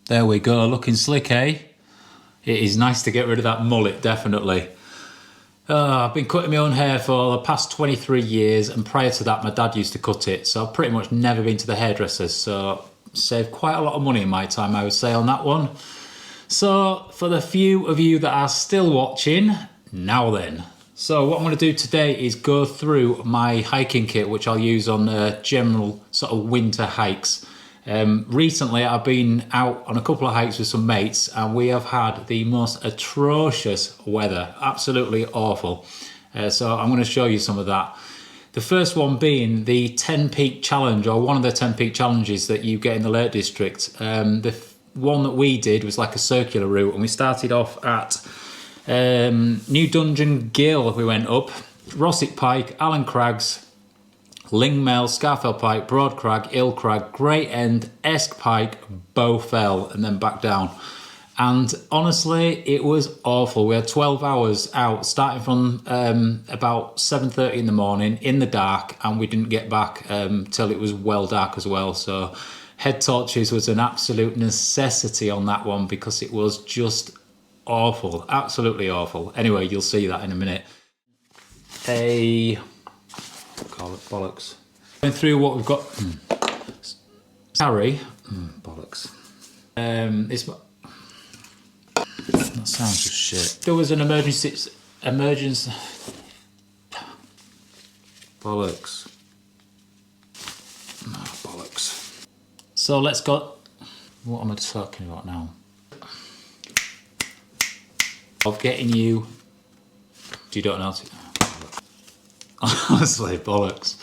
There we go, looking slick, eh? It is nice to get rid of that mullet, definitely. I've been cutting my own hair for the past 23 years, and prior to that my dad used to cut it, so I've pretty much never been to the hairdressers, so saved quite a lot of money in my time, I would say, on that one. So for the few of you that are still watching, now then. So what I'm going to do today is go through my hiking kit, which I'll use on general sort of winter hikes. Recently I've been out on a couple of hikes with some mates, and we have had the most atrocious weather, absolutely awful. So I'm going to show you some of that. The first one being the 10 peak challenge, or one of the 10 peak challenges that you get in the Lake District. The one that we did was like a circular route, and we started off at New Dungeon Gill. We went up Rossick Pike, Allen Crags, Lingmel, Scafell Pike, Broad Crag, Ill Crag, Great End, Esk Pike, Bowfell, and then back down. And honestly, it was awful. We had 12 hours out, starting from about 7:30 in the morning in the dark, and we didn't get back till it was well dark as well. So head torches was an absolute necessity on that one, because it was just awful, absolutely awful. Anyway, you'll see that in a minute. Call it bollocks. Going through what we've got. Sorry, bollocks. That sounds just shit. There was an emergency. Bollocks. No, bollocks. So let's go. What am I talking about now? Of getting you. You don't know. Honestly, bollocks.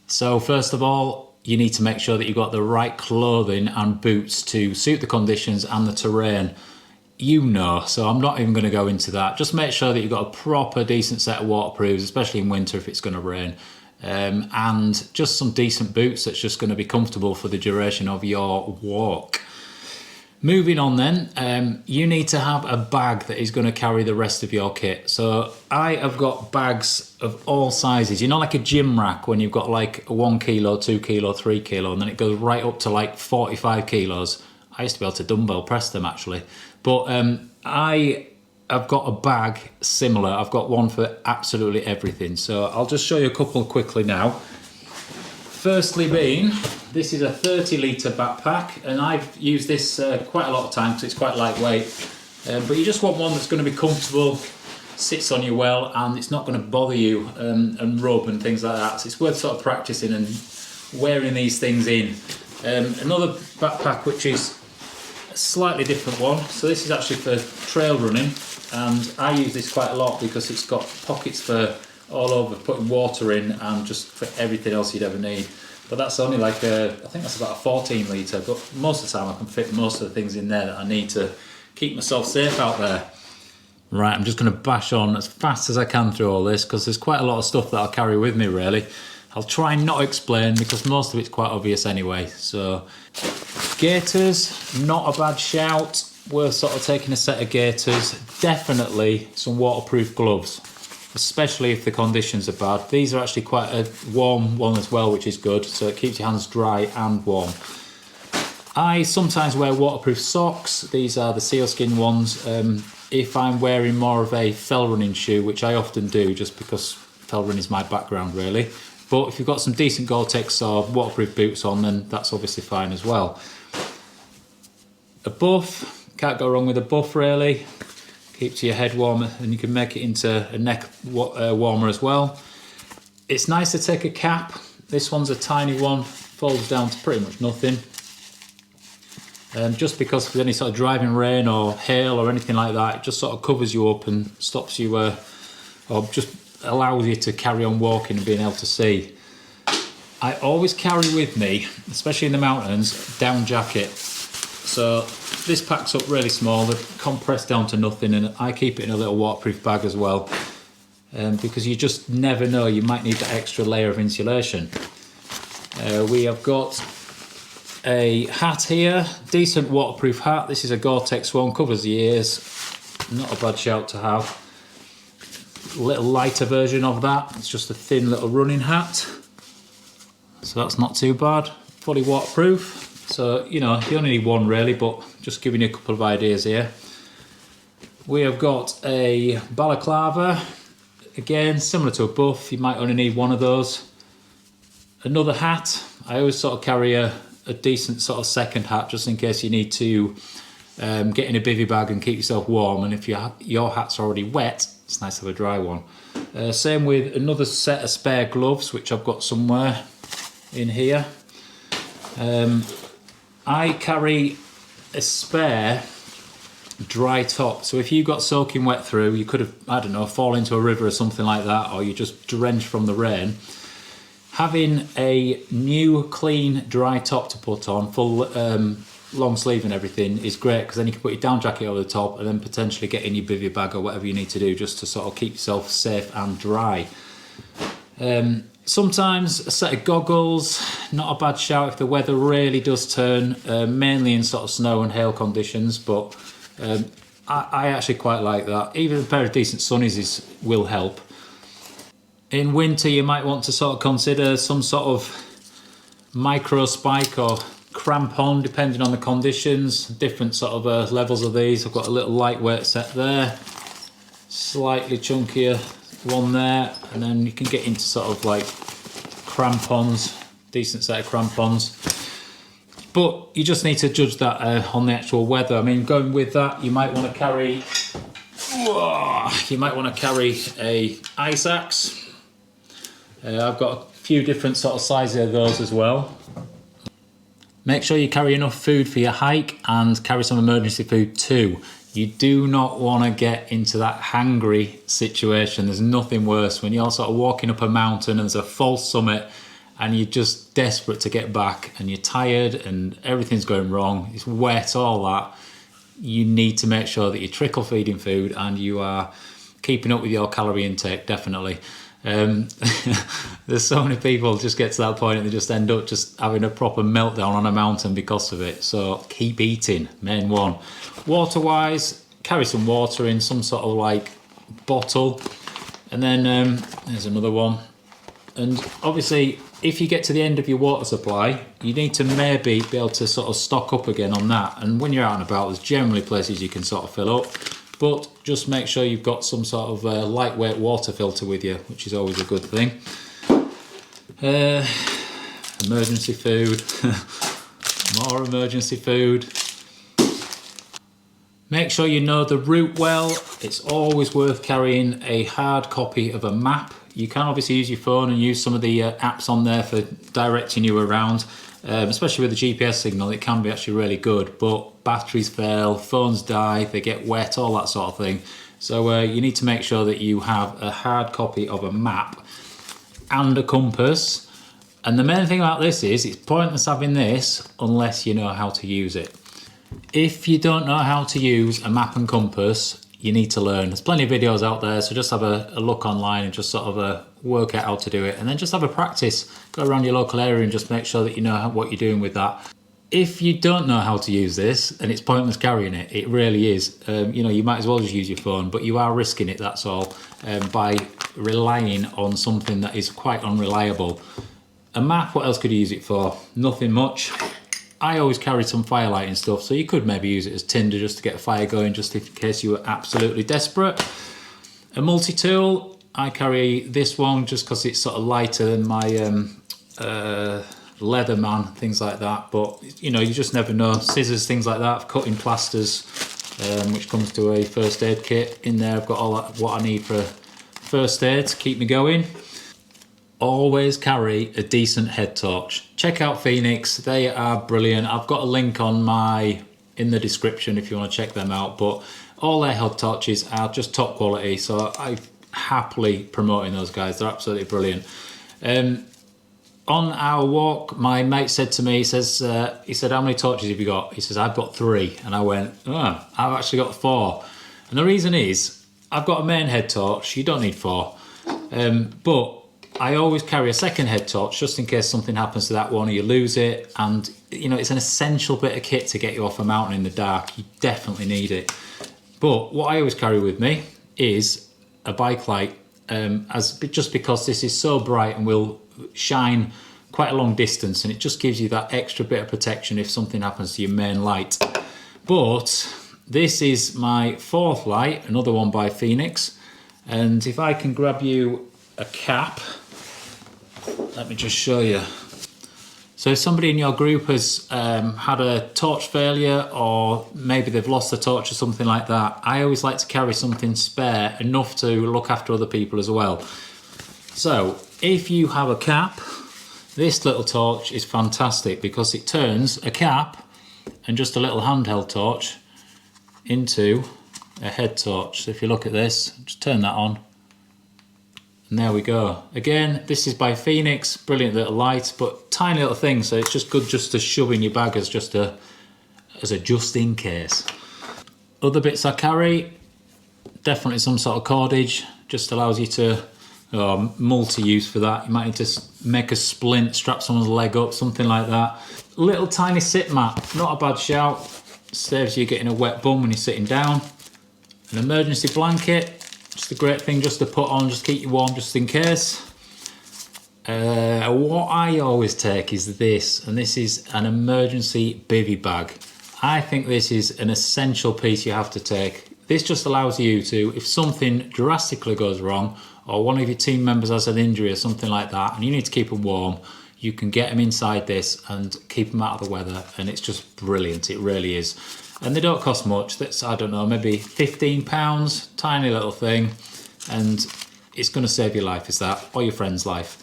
So first of all, you need to make sure that you've got the right clothing and boots to suit the conditions and the terrain. You know, so I'm not even going to go into that. Just make sure that you've got a proper decent set of waterproofs, especially in winter if it's going to rain. And just some decent boots that's just going to be comfortable for the duration of your walk. Moving on then, you need to have a bag that is going to carry the rest of your kit. So I have got bags of all sizes, you know, like a gym rack when you've got like 1 kilo, 2 kilo, 3 kilo, and then it goes right up to like 45 kilos. I used to be able to dumbbell press them actually. But I have got a bag similar. I've got one for absolutely everything. So I'll just show you a couple quickly now. Firstly being, this is a 30 litre backpack, and I've used this quite a lot of times because it's quite lightweight. But you just want one that's going to be comfortable, sits on you well, and it's not going to bother you and rub and things like that. So it's worth sort of practicing and wearing these things in. Another backpack which is a slightly different one. So this is actually for trail running, and I use this quite a lot because it's got pockets for all over, putting water in and just for everything else you'd ever need. But that's only like I think that's about a 14 litre, but most of the time I can fit most of the things in there that I need to keep myself safe out there. Right, I'm just going to bash on as fast as I can through all this because there's quite a lot of stuff that I'll carry with me really. I'll try and not explain because most of it's quite obvious anyway. So, gaiters, not a bad shout. Worth sort of taking a set of gaiters. Definitely some waterproof gloves, especially if the conditions are bad. These are actually quite a warm one as well, which is good. So it keeps your hands dry and warm. I sometimes wear waterproof socks. These are the sealskin ones. If I'm wearing more of a fell running shoe, which I often do just because fell running is my background really. But if you've got some decent Gore-Tex or waterproof boots on, then that's obviously fine as well. A buff, can't go wrong with a buff really. Keeps your head warm and you can make it into a neck warmer as well. It's nice to take a cap. This one's a tiny one, folds down to pretty much nothing. Just because of any sort of driving rain or hail or anything like that, it just sort of covers you up and stops you, or just allows you to carry on walking and being able to see. I always carry with me, especially in the mountains, down jacket. So this packs up really small, they're compressed down to nothing, and I keep it in a little waterproof bag as well, because you just never know, you might need that extra layer of insulation. We have got a hat here, decent waterproof hat. This is a Gore-Tex one, covers the ears, not a bad shout to have. A little lighter version of that, it's just a thin little running hat, so that's not too bad. Fully waterproof, so you know you only need one really, but just giving you a couple of ideas here. We have got a balaclava, again similar to a buff, you might only need one of those. Another hat, I always sort of carry a decent sort of second hat just in case you need to get in a bivvy bag and keep yourself warm, and if your hat's already wet, it's nice to have a dry one. Same with another set of spare gloves, which I've got somewhere in here. I carry a spare dry top, so if you got soaking wet through, you could have, I don't know, fall into a river or something like that, or you just drenched from the rain. Having a new clean dry top to put on, full long sleeve and everything, is great because then you can put your down jacket over the top and then potentially get in your bivvy bag or whatever you need to do just to sort of keep yourself safe and dry. Sometimes a set of goggles, not a bad shout if the weather really does turn, mainly in sort of snow and hail conditions, but I actually quite like that. Even a pair of decent sunnies will help. In winter you might want to sort of consider some sort of micro spike or crampon depending on the conditions, different sort of levels of these. I've got a little lightweight set there, slightly chunkier one there, and then you can get into sort of like crampons, decent set of crampons. But you just need to judge that on the actual weather. I mean, going with that, you might want to carry a ice axe. I've got a few different sort of sizes of those as well. Make sure you carry enough food for your hike and carry some emergency food too. You do not want to get into that hangry situation. There's nothing worse when you're sort of walking up a mountain and there's a false summit and you're just desperate to get back and you're tired and everything's going wrong, it's wet, all that. You need to make sure that you're trickle feeding food and you are keeping up with your calorie intake, definitely. There's so many people just get to that point and they just end up just having a proper meltdown on a mountain because of it. So keep eating, main one. Water wise, carry some water in some sort of like bottle, and then there's another one. And obviously if you get to the end of your water supply, you need to maybe be able to sort of stock up again on that. And when you're out and about, there's generally places you can sort of fill up. But just make sure you've got some sort of lightweight water filter with you, which is always a good thing. Emergency food, more emergency food. Make sure you know the route well. It's always worth carrying a hard copy of a map. You can obviously use your phone and use some of the apps on there for directing you around. Especially with the GPS signal, it can be actually really good, but batteries fail, phones die, they get wet, all that sort of thing. So you need to make sure that you have a hard copy of a map and a compass. And the main thing about this is it's pointless having this unless you know how to use it. If you don't know how to use a map and compass, you need to learn. There's plenty of videos out there, so just have a look online and just sort of work out how to do it, and then just have a practice. Go around your local area and just make sure that you know what you're doing with that. If you don't know how to use this, and it's pointless carrying it, it really is. You know, you might as well just use your phone, but you are risking it, that's all, by relying on something that is quite unreliable. A map, what else could you use it for? Nothing much. I always carry some firelighting stuff, so you could maybe use it as tinder just to get a fire going, just in case you were absolutely desperate. A multi-tool, I carry this one just because it's sort of lighter than my Leatherman, things like that. But you know, you just never know. Scissors, things like that, cutting plasters, which comes to a first aid kit. In there I've got all that, what I need for first aid to keep me going. Always carry a decent head torch. Check out Phoenix, they are brilliant. I've got a link on in the description if you want to check them out, but all their head torches are just top quality, so I happily promoting those guys. They're absolutely brilliant. On our walk, my mate said to me, he said, how many torches have you got? He says, I've got 3. And I went, oh, I've actually got 4. And the reason is, I've got a main head torch, you don't need 4. But I always carry a second head torch just in case something happens to that one or you lose it. And you know, it's an essential bit of kit to get you off a mountain in the dark. You definitely need it. But what I always carry with me is a bike light, just because this is so bright and will shine quite a long distance, and it just gives you that extra bit of protection if something happens to your main light. But this is my 4th light, another one by Phoenix. And if I can grab you a cap, let me just show you. So if somebody in your group has had a torch failure, or maybe they've lost a torch or something like that, I always like to carry something spare enough to look after other people as well. So if you have a cap, this little torch is fantastic because it turns a cap and just a little handheld torch into a head torch. So if you look at this, just turn that on. And there we go. Again, this is by Phoenix, brilliant little light, but tiny little thing, so it's just good just to shove in your bag as a just in case. Other bits I carry, definitely some sort of cordage, just allows you to, multi-use for that. You might need to make a splint, strap someone's leg up, something like that. Little tiny sit mat, not a bad shout, saves you getting a wet bum when you're sitting down. An emergency blanket, just a great thing just to put on, just keep you warm just in case. What I always take is this, and this is an emergency bivvy bag. I think this is an essential piece you have to take. This just allows you to, if something drastically goes wrong, or one of your team members has an injury or something like that, and you need to keep them warm, you can get them inside this and keep them out of the weather, and it's just brilliant, it really is. And they don't cost much. That's, I don't know, maybe £15, tiny little thing, and it's going to save your life, is that, or your friend's life.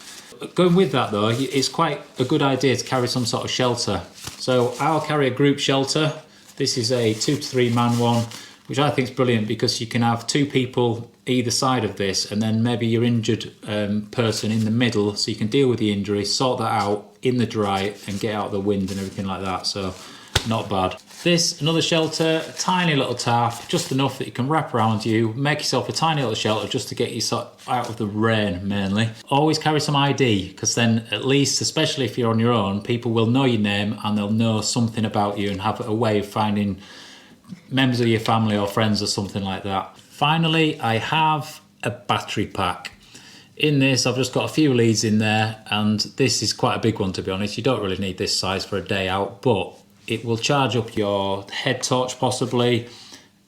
Going with that though, it's quite a good idea to carry some sort of shelter. So I'll carry a group shelter. This is a 2 to 3 man one, which I think is brilliant because you can have 2 people either side of this, and then maybe your injured person in the middle, so you can deal with the injury, sort that out in the dry and get out of the wind and everything like that. So not bad. This, another shelter, a tiny little tarp, just enough that you can wrap around you, make yourself a tiny little shelter just to get you out of the rain mainly. Always carry some ID, because then at least, especially if you're on your own, people will know your name and they'll know something about you and have a way of finding members of your family or friends or something like that. Finally, I have a battery pack. In this, I've just got a few leads in there, and this is quite a big one, to be honest. You don't really need this size for a day out, but it will charge up your head torch possibly.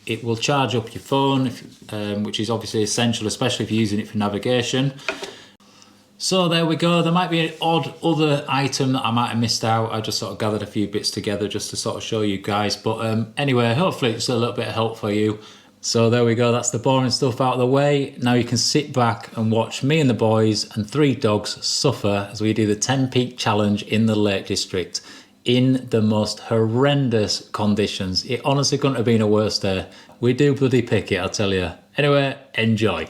It will charge up your phone, which is obviously essential, especially if you're using it for navigation. So there we go. There might be an odd other item that I might have missed out. I just sort of gathered a few bits together just to sort of show you guys. But anyway, hopefully it's a little bit of help for you. So there we go. That's the boring stuff out of the way. Now you can sit back and watch me and the boys and 3 dogs suffer as we do the 10 Peak Challenge in the Lake District in the most horrendous conditions. It honestly couldn't have been a worse day. We do bloody pick it, I tell you. Anyway, enjoy.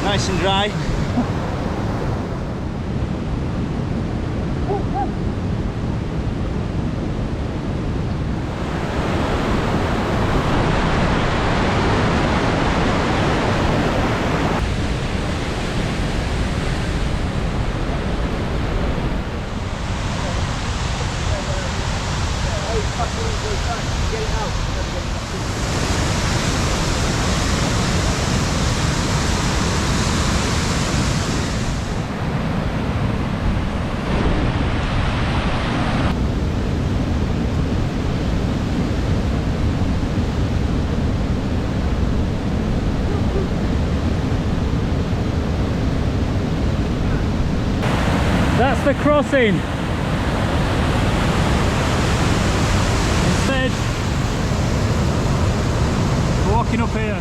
Nice and dry. That's the crossing. Instead, walking up here.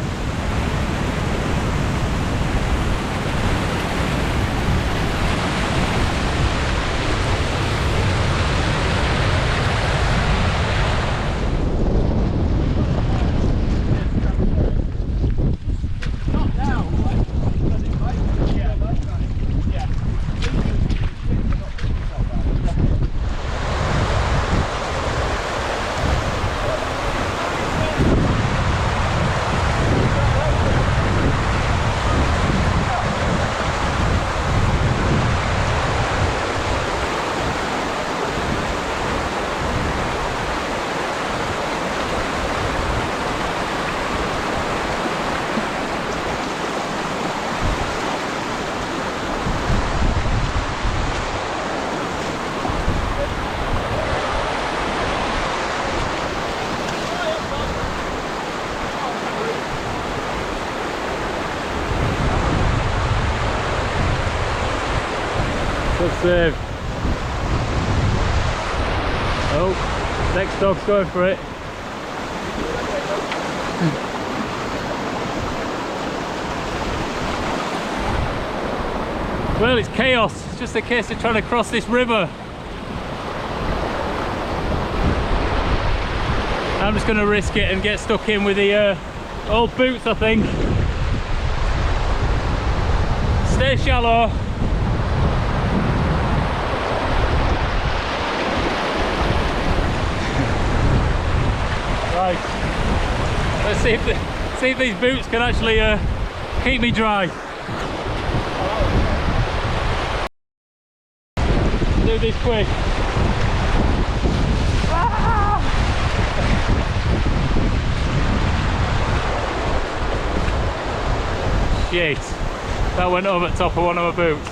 Good save. Oh, next dog's going for it. Well, it's chaos. It's just a case of trying to cross this river. I'm just going to risk it and get stuck in with the old boots, I think. Stay shallow. Right, let's see if these boots can actually keep me dry. Do this quick. Ah! Shit, that went over the top of one of my boots.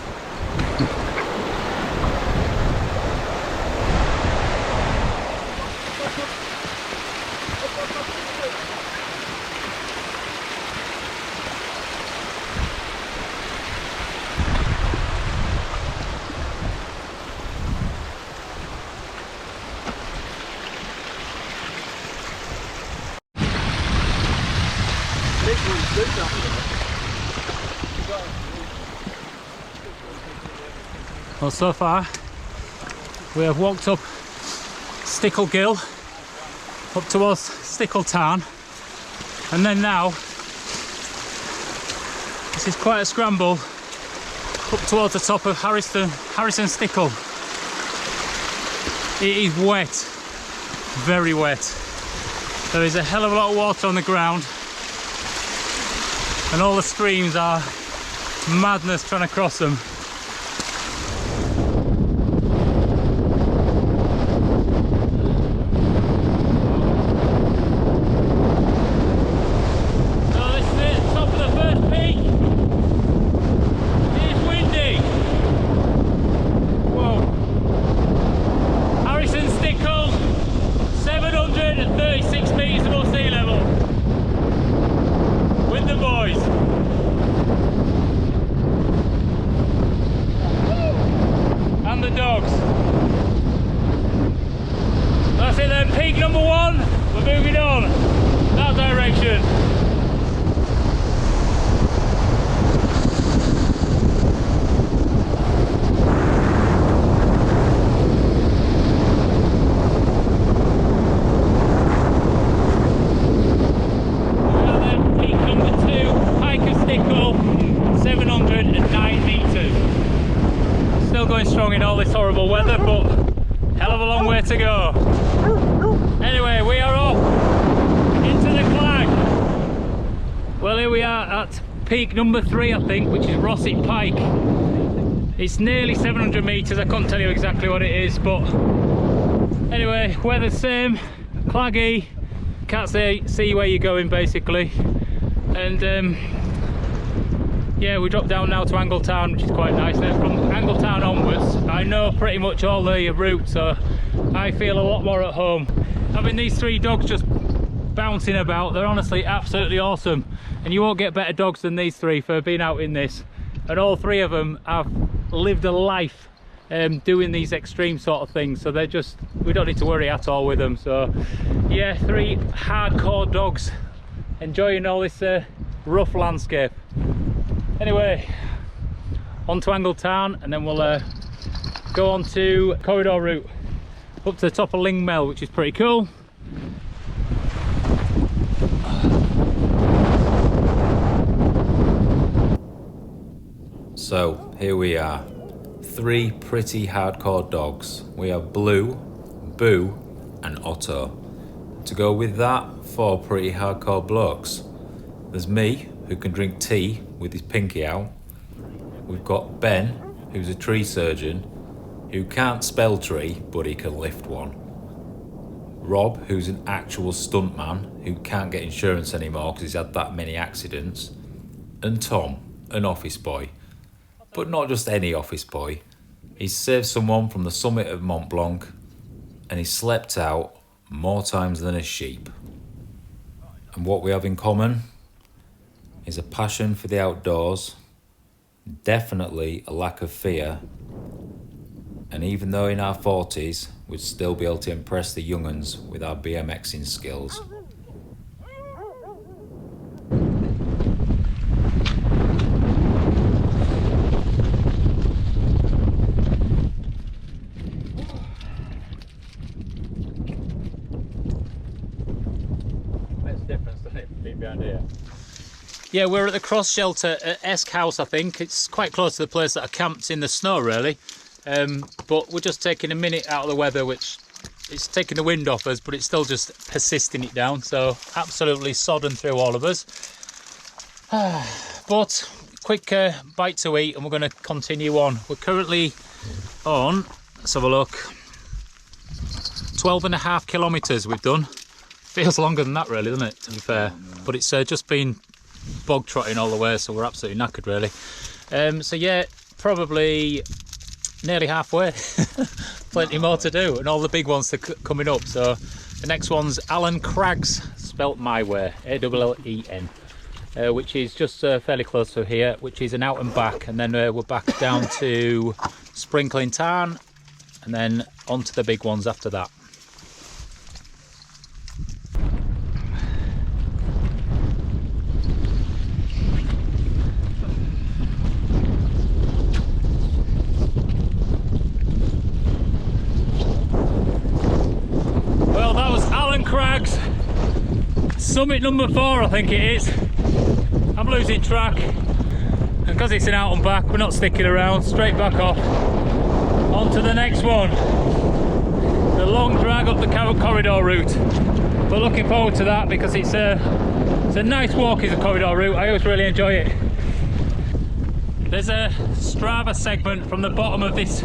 Well, so far we have walked up Stickle Gill, up towards Stickle Tarn, and then now this is quite a scramble up towards the top of Harrison Stickle. It is wet, very wet. There is a hell of a lot of water on the ground, and all the streams are madness trying to cross them. at peak number 3, I think, which is Scafell Pike. It's nearly 700 metres, I couldn't tell you exactly what it is, but anyway, weather's same, claggy, can't see where you're going basically. And yeah, we drop down now to Angletown, which is quite nice. And from Angletown onwards, I know pretty much all the routes, so I feel a lot more at home. Having these 3 dogs just bouncing about, they're honestly absolutely awesome. And you won't get better dogs than these 3 for being out in this. And all 3 of them have lived a life doing these extreme sort of things, so they're just, we don't need to worry at all with them. So yeah, 3 hardcore dogs enjoying all this rough landscape. Anyway, on to Angletown, and then we'll go on to corridor route up to the top of Lingmel, which is pretty cool. So here we are, 3 pretty hardcore dogs. We have Blue, Boo and Otto. To go with that, 4 pretty hardcore blokes. There's me, who can drink tea with his pinky out. We've got Ben, who's a tree surgeon, who can't spell tree, but he can lift one. Rob, who's an actual stuntman, who can't get insurance anymore because he's had that many accidents. And Tom, an office boy. But not just any office boy. He's saved someone from the summit of Mont Blanc, and he's slept out more times than a sheep. And what we have in common is a passion for the outdoors, definitely a lack of fear, and even though in our 40s, we'd still be able to impress the young'uns with our BMXing skills. Makes a difference, doesn't it, being behind here? Yeah, we're at the cross shelter at Esk House, I think. It's quite close to the place that I camped in the snow, really. But we're just taking a minute out of the weather, which it's taking the wind off us, but it's still just persisting it down. So absolutely sodden through all of us. But quick bite to eat, and we're going to continue on. We're currently on, let's have a look, 12.5 kilometres we've done. Feels longer than that, really, doesn't it, to be fair? But it's just been bog trotting all the way, so we're absolutely knackered, really. So yeah, probably nearly halfway. Plenty more to do, and all the big ones are coming up. So the next one's Alan Crags, spelt my way, A-L-L-E-N, which is just fairly close to here, which is an out and back, and then we're back down to Sprinkling Tarn, and then on to the big ones after that. Crags, summit number 4 I think it is. I'm losing track, and because it's an out and back, we're not sticking around, straight back off on to the next one, the long drag up the corridor route. But looking forward to that, because it's a nice walk, is a corridor route. I always really enjoy it. There's a Strava segment from the bottom of this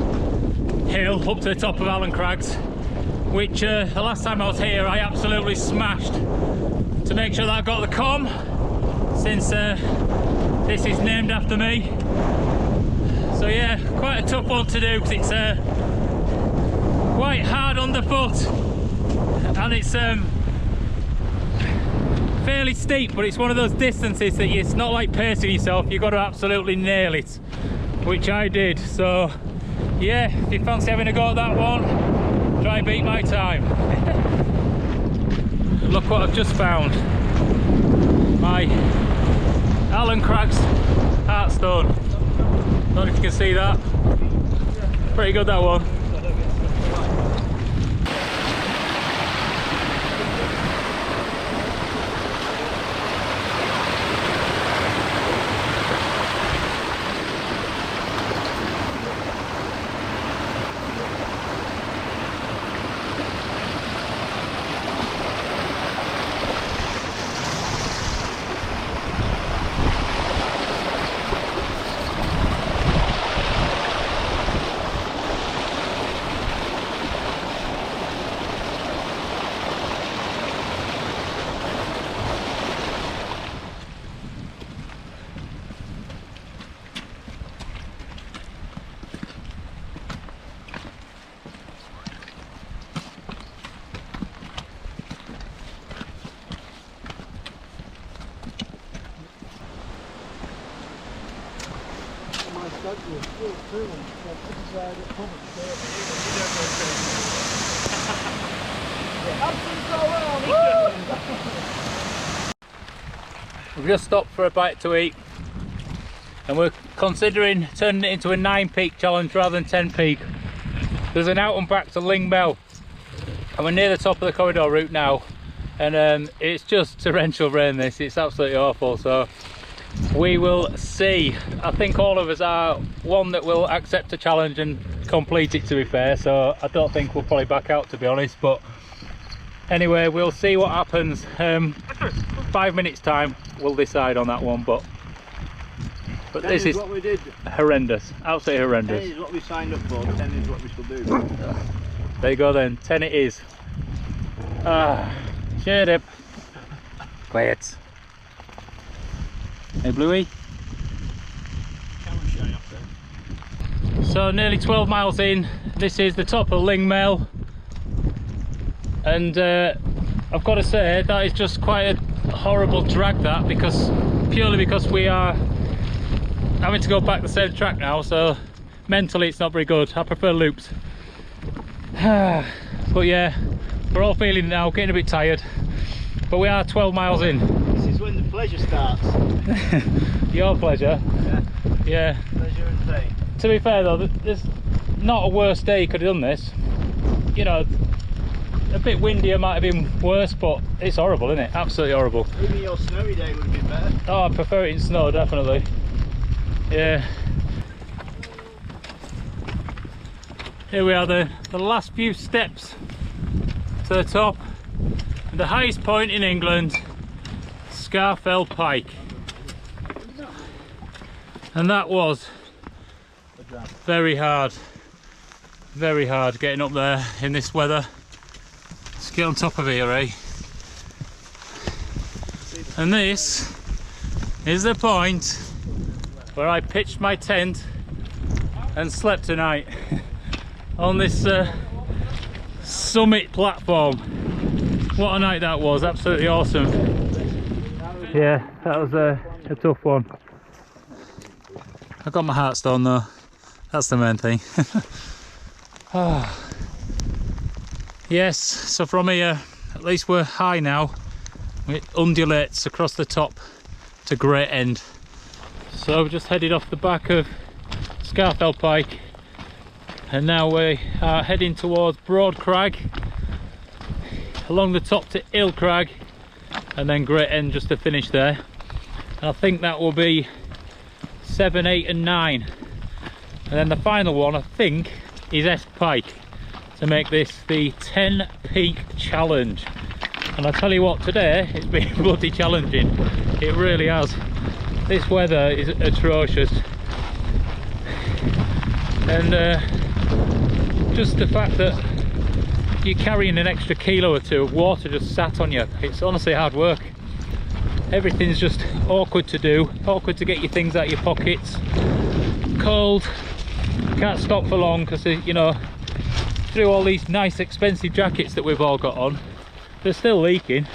hill up to the top of Alan Crags, which the last time I was here I absolutely smashed to make sure that I got the com, since this is named after me. So yeah, quite a tough one to do, because it's quite hard underfoot, and it's fairly steep, but it's one of those distances that it's not like pacing yourself, you've got to absolutely nail it, which I did. So yeah, if you fancy having a go at that one, try and beat my time. Look what I've just found. My Alan Crags Heartstone. Don't know if you can see that. Pretty good, that one. We've just stopped for a bite to eat, and we're considering turning it into a 9-peak challenge rather than 10-peak. There's an out and back to Lingmel, and we're near the top of the corridor route now, and it's just torrential rain. It's absolutely awful, so we will see. I think all of us are one that will accept a challenge and complete it, to be fair, so I don't think we'll probably back out, to be honest. But anyway, we'll see what happens. 5 minutes time we'll decide on that one, but this is what we did. Horrendous, absolutely horrendous. 10 is what we signed up for, 10 is what we shall do. There you go then, 10 it is. Shut up. Quiet. Hey Bluey. So nearly 12 miles in, this is the top of Lingmel, and I've got to say that is just quite a horrible drag, that, purely because we are having to go back the same track now, so mentally it's not very good. I prefer loops. But yeah, we're all feeling now, getting a bit tired, but we are 12 miles in. This is when the pleasure starts. Your pleasure? Yeah. Yeah. Pleasure and pain. To be fair though, there's not a worse day you could have done this. You know, a bit windier might have been worse, but it's horrible, isn't it? Absolutely horrible. Even your snowy day would have been better. Oh, I prefer it in snow, definitely. Yeah. Here we are, the last few steps to the top. The highest point in England, Scafell Pike. And that was very hard getting up there in this weather. Let's get on top of here, eh? And this is the point where I pitched my tent and slept tonight on this summit platform. What a night that was, absolutely awesome. Yeah, that was a tough one. I got my heartstone though, that's the main thing. Yes, so from here, at least we're high now. It undulates across the top to Great End. So we've just headed off the back of Scafell Pike, and now we are heading towards Broad Crag, along the top to Ill Crag, and then Great End just to finish there. And I think that will be 7, 8 and 9. And then the final one, I think, is S Pike, to make this the 10 peak challenge. And I tell you what, today it's been bloody challenging. It really has. This weather is atrocious. And just the fact that you're carrying an extra kilo or two of water just sat on you, it's honestly hard work. Everything's just awkward to do, awkward to get your things out of your pockets. Cold, can't stop for long because, you know, through all these nice expensive jackets that we've all got on, they're still leaking.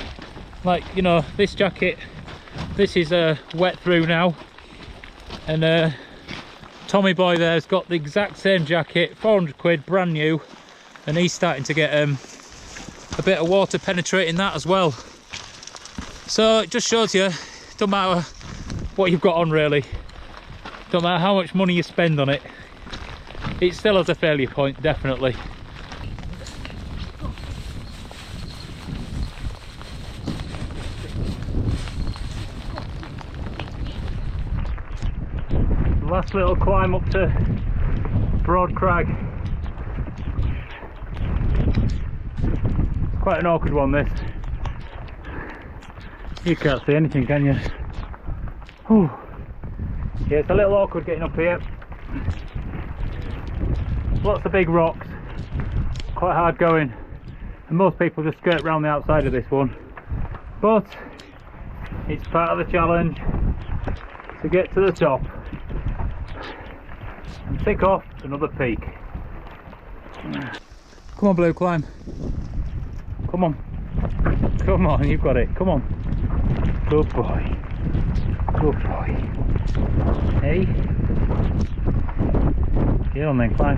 Like, you know, this jacket, this is wet through now, and Tommy boy there's got the exact same jacket, 400 quid, brand new, and he's starting to get a bit of water penetrating that as well. So it just shows you, don't matter what you've got on really, don't matter how much money you spend on it, it still has a failure point, definitely. Last little climb up to Broad Crag. Quite an awkward one, this. You can't see anything, can you? Whew. Yeah, it's a little awkward getting up here. Lots of big rocks, quite hard going, and most people just skirt around the outside of this one. But it's part of the challenge to get to the top and tick off another peak. Come on, Blue, climb. Come on. Come on, you've got it. Come on. Good boy. Good boy. Hey. Get on then, climb.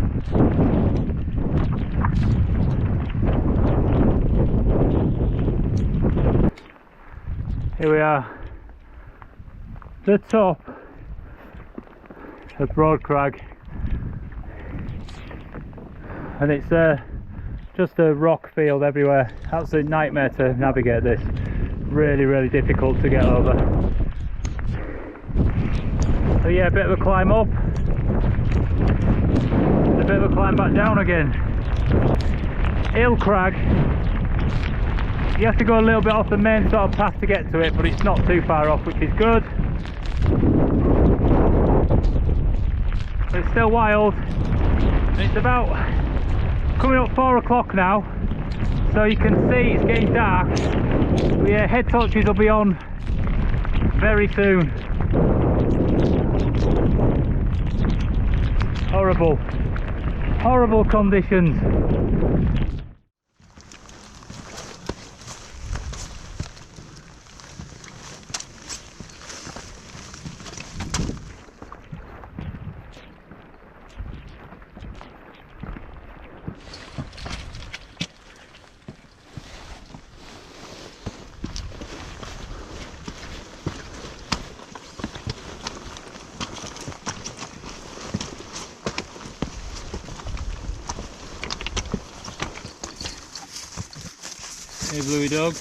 Here we are, the top of Broad Crag, and it's just a rock field everywhere. Absolute nightmare to navigate this. Really difficult to get over. So yeah, a bit of a climb up, and a bit of a climb back down again. Hill Crag, you have to go a little bit off the main sort of path to get to it, but it's not too far off, which is good. But it's still wild. It's about coming up 4 o'clock now, so you can see it's getting dark. But yeah, head torches will be on very soon. Horrible conditions. Hey Bluey dog.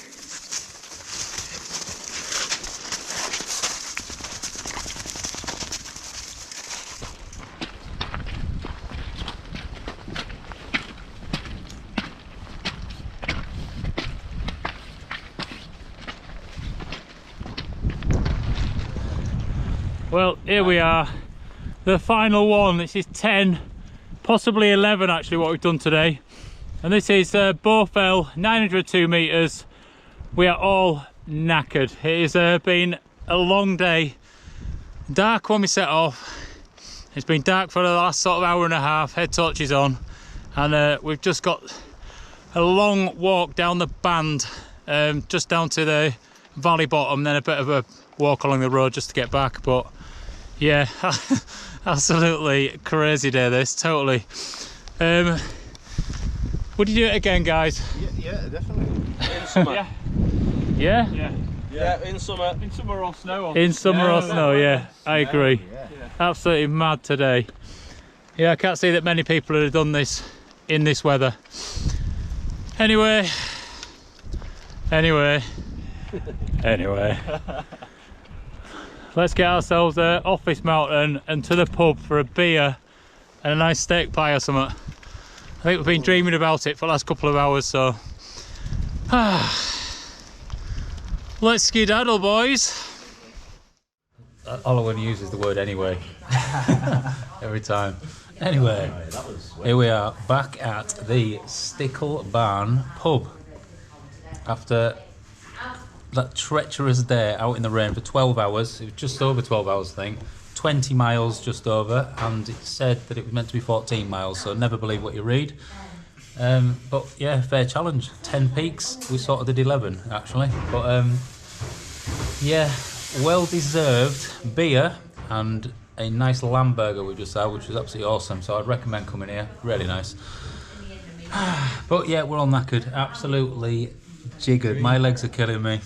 Well, here we are, the final one. This is 10, possibly 11 actually what we've done today. And this is Bowfell, 902 metres. We are all knackered. It has been a long day. Dark when we set off. It's been dark for the last sort of hour and a half, head torches on. And we've just got a long walk down the band, just down to the valley bottom, then a bit of a walk along the road just to get back. But yeah, absolutely crazy day this, totally. Would you do it again, guys? Yeah, definitely. In summer. Yeah? Yeah, in summer. In summer or snow. In summer or snow, yeah. I agree. Yeah. Absolutely mad today. Yeah, I can't see that many people have done this in this weather. Anyway. Let's get ourselves off this mountain and to the pub for a beer and a nice steak pie or something. I think we've been dreaming about it for the last couple of hours, so let's skedaddle, boys. All I want to use is the word anyway. Every time. Anyway, here we are back at the Stickle Barn pub after that treacherous day out in the rain for 12 hours. It was just over 12 hours, I think. 20 miles just over, and it said that it was meant to be 14 miles, so never believe what you read. But yeah, fair challenge. 10 peaks. We sort of did 11 actually, but yeah, well deserved beer and a nice lamb burger we just had, which was absolutely awesome, so I'd recommend coming here. Really nice. But yeah, we're all knackered, absolutely jiggered. My legs are killing me,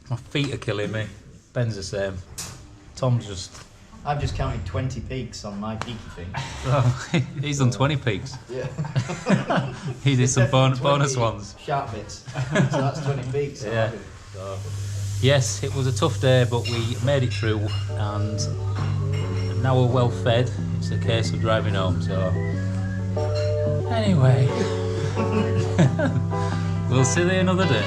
my feet are killing me. Ben's the same. Tom's just... I've just counted 20 peaks on my peaky thing. Oh, he's done 20 peaks. Yeah. He did some bonus 20 ones. Sharp bits. So that's 20 peaks. So Yeah. So, yes, it was a tough day, but we made it through, and now we're well fed. It's a case of driving home, so... Anyway. We'll see you another day.